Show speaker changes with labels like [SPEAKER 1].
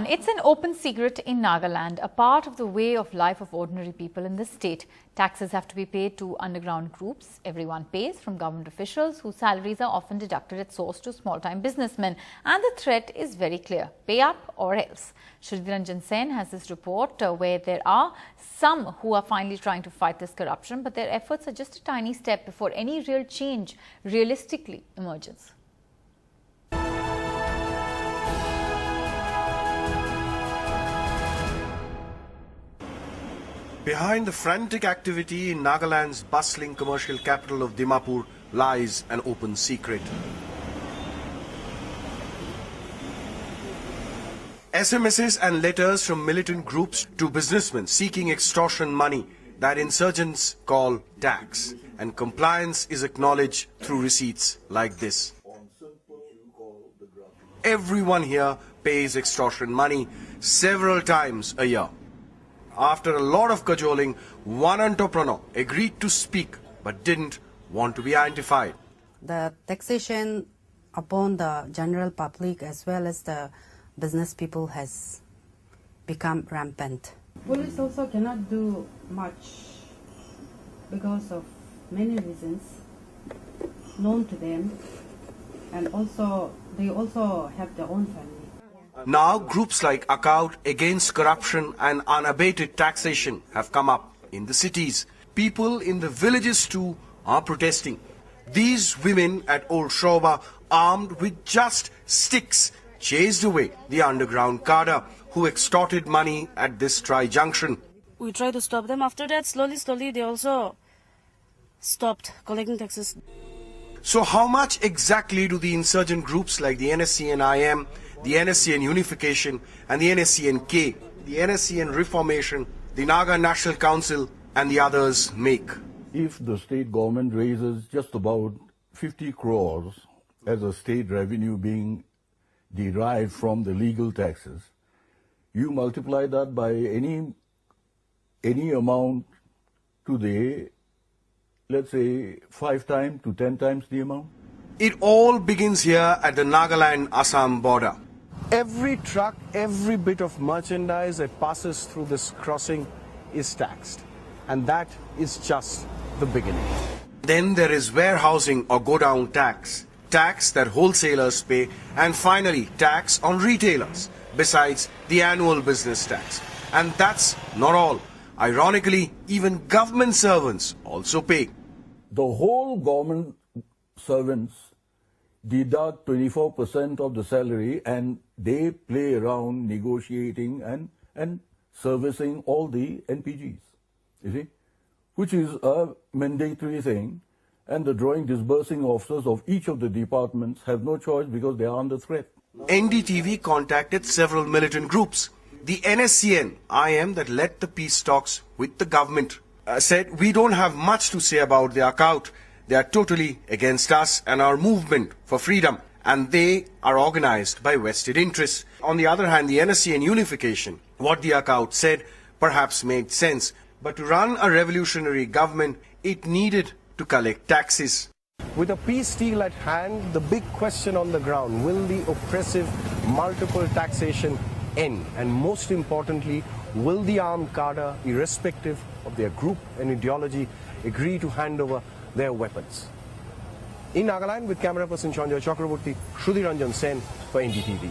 [SPEAKER 1] It's an open secret in Nagaland, a part of the way of life of ordinary people in this state. Taxes have to be paid to underground groups. Everyone pays, from government officials whose salaries are often deducted at source to small-time businessmen. And the threat is very clear: pay up or else. Shriranjan Sen has this report where there are some who are finally trying to fight this corruption, but their efforts are just a tiny step before any real change realistically emerges.
[SPEAKER 2] Behind the frantic activity in Nagaland's bustling commercial capital of Dimapur lies an open secret. SMSs and letters from militant groups to businessmen seeking extortion money that insurgents call tax, and compliance is acknowledged through receipts like this. Everyone here pays extortion money several times a year. After a lot of cajoling, one entrepreneur agreed to speak but didn't want to be identified.
[SPEAKER 3] The taxation upon the general public as well as the business people has become rampant. Police also cannot do much because of many reasons known to them, and also they also have their own family.
[SPEAKER 2] Now groups like Account Against Corruption and Unabated Taxation have come up in the cities. People in the villages too are protesting. These women at Old Shroba, armed with just sticks, chased away the underground cadre who extorted money at this tri-junction.
[SPEAKER 4] We tried to stop them. After that, slowly they also stopped collecting taxes.
[SPEAKER 2] So how much exactly do the insurgent groups like the NSCN-IM, the NSCN Unification and the NSCN-K, the NSCN Reformation, the Naga National Council and the others make?
[SPEAKER 5] If the state government raises just about 50 crores as a state revenue being derived from the legal taxes, you multiply that by any amount to the, let's say, 5 times to 10 times the amount.
[SPEAKER 2] It all begins here at the Nagaland-Assam border.
[SPEAKER 6] Every truck, every bit of merchandise that passes through this crossing is taxed. And that is just the beginning.
[SPEAKER 2] Then there is warehousing or go-down tax, tax that wholesalers pay, and finally tax on retailers, besides the annual business tax. And that's not all. Ironically, even government servants also pay.
[SPEAKER 5] The whole government servants deduct 24% of the salary, and they play around negotiating and servicing all the NPGs, you see, which is a mandatory thing, and the drawing disbursing officers of each of the departments have no choice because they are under threat.
[SPEAKER 2] NDTV contacted several militant groups. The NSCN-IM that led the peace talks with the government said, "We don't have much to say about the account. They are totally against us and our movement for freedom, and they are organized by vested interests." On the other hand, the NSCN Unification, what the account said perhaps made sense, but to run a revolutionary government, it needed to collect taxes.
[SPEAKER 6] With a peace deal at hand, the big question on the ground: will the oppressive multiple taxation end? And most importantly, will the armed cadre, irrespective of their group and ideology, agree to hand over their weapons? In Nagaland, with camera person Sanjay Chakraborty, Shriranjan Sen for NDTV.